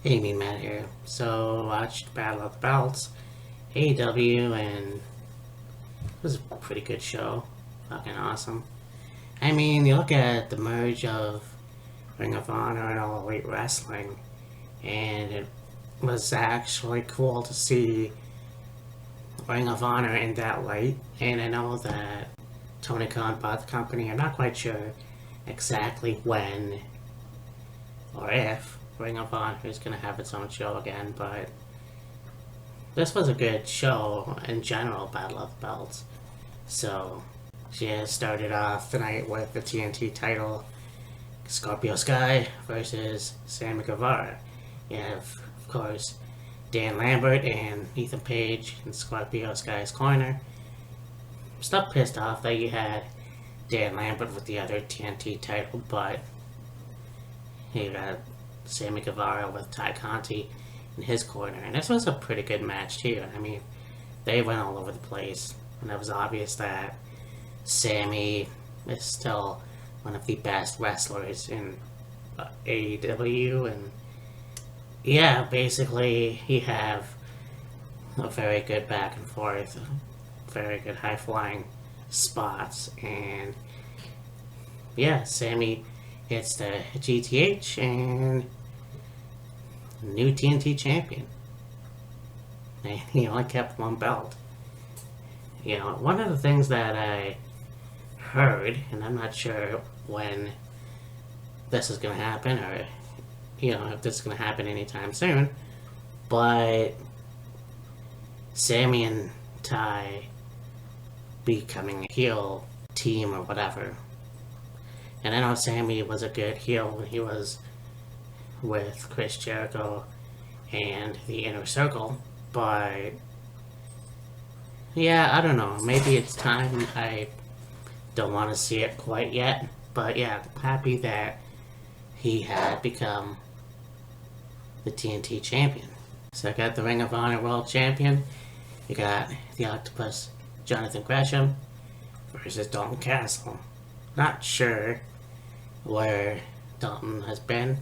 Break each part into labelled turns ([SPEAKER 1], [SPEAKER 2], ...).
[SPEAKER 1] Hey, me Matt here. So, watched Battle of the Belts, AEW, and it was a pretty good show. Fucking awesome. I mean, you look at the merge of Ring of Honor and All Elite Wrestling, and it was actually cool to see Ring of Honor in that light. And I know that Tony Khan bought the company. I'm not quite sure exactly when or if Ring of Honor is going to have its own show again, but this was a good show in general, Battle of the Belts. So, she started off the night with the TNT title, Scorpio Sky versus Sammy Guevara. You have, of course, Dan Lambert and Ethan Page in Scorpio Sky's corner. Still pissed off that you had Dan Lambert with the other TNT title, but you got Sammy Guevara with Ty Conti in his corner. And this was a pretty good match, too. I mean, they went all over the place. And it was obvious that Sammy is still one of the best wrestlers in AEW. And yeah, basically, you have a very good back and forth, very good high flying spots. And yeah, Sammy hits the GTH and new TNT champion. And he only kept one belt. You know, one of the things that I heard, and I'm not sure when this is going to happen or, you know, if this is going to happen anytime soon, but Sammy and Ty becoming a heel team or whatever. And I know Sammy was a good heel when he was with Chris Jericho and the Inner Circle, but yeah, I don't know. Maybe it's time. I don't want to see it quite yet, but yeah, happy that he had become the TNT champion. So I got the Ring of Honor World Champion. You got the Octopus Jonathan Gresham versus Dalton Castle. Not sure where Dalton has been.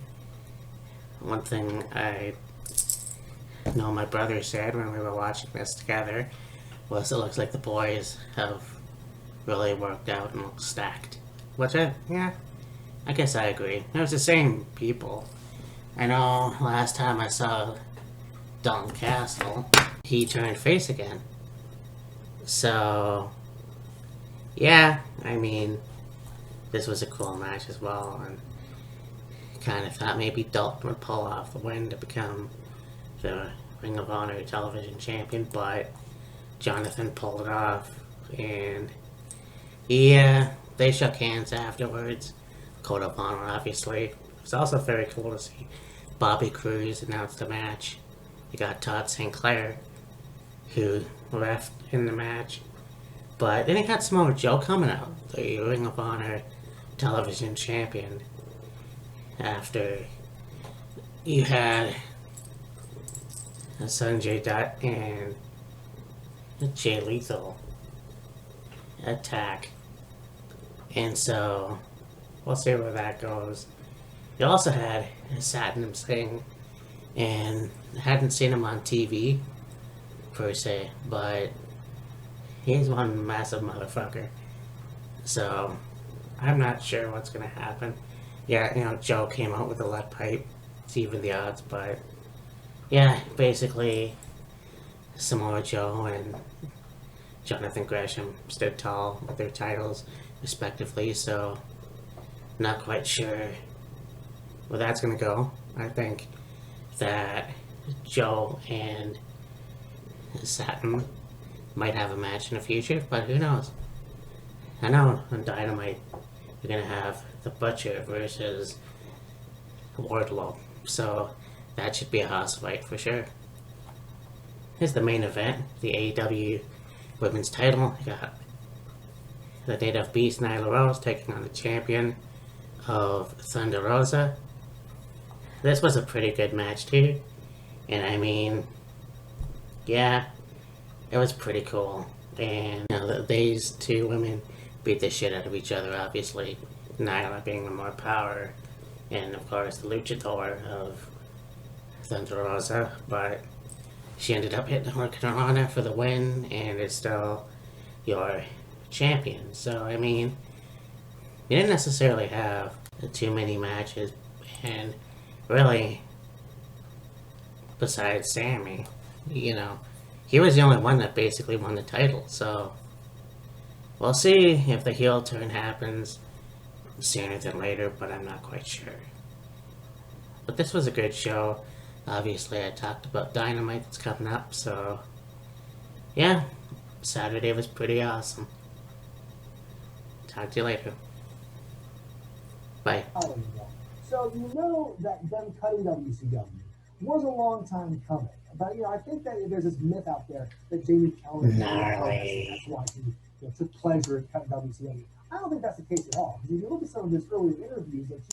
[SPEAKER 1] One thing I know my brother said when we were watching this together was it looks like the boys have really worked out and look stacked. Which I guess I agree. It was the same people. I know last time I saw Dalton Castle, he turned face again. So, yeah, I mean, this was a cool match as well, and kind of thought maybe Dalton would pull off the win to become the Ring of Honor television champion, but Jonathan pulled it off, and yeah, they shook hands afterwards. Code of Honor, obviously. It was also very cool to see Bobby Cruz announce the match. You got Todd St. Clair, who left in the match. But then you got Samoa Joe coming out, the Ring of Honor television champion. After you had Sanjay Dutt and Jay Lethal attack. And so, we'll see where that goes. You also had Satnam Singh, and I hadn't seen him on TV, per se, but he's one massive motherfucker. So, I'm not sure what's going to happen. Yeah, you know, Joe came out with a lead pipe. It's even the odds, but yeah, basically, Samoa Joe and Jonathan Gresham stood tall with their titles, respectively, so not quite sure where that's going to go. I think that Joe and Satin might have a match in the future, but who knows? I know on Dynamite you're going to have The Butcher versus Wardlow, so that should be a house fight for sure. Here's the main event, the AEW Women's title. You got the Native Beast Nyla Rose taking on the champion of Thunder Rosa. This was a pretty good match too, and I mean, yeah, it was pretty cool. And you know, these two women beat the shit out of each other, obviously. Nyla being the more power, and of course the luchador of Thunder Rosa, but she ended up hitting Hurricanrana for the win and is still your champion. So, I mean, you didn't necessarily have too many matches, and really, besides Sammy, you know, he was the only one that basically won the title. So, we'll see if the heel turn happens sooner than later, but I'm not quite sure. But this was a good show. Obviously, I talked about Dynamite that's coming up, so yeah, Saturday was pretty awesome. Talk to you later. Bye.
[SPEAKER 2] So you know that them cutting WCW was a long time coming. But I think that there's this myth out there that Jamie Keller is
[SPEAKER 1] Gnarly.
[SPEAKER 2] that's why he took pleasure in cutting WCW. I don't think that's the case at all. Because if you look at some of his earlier interviews, like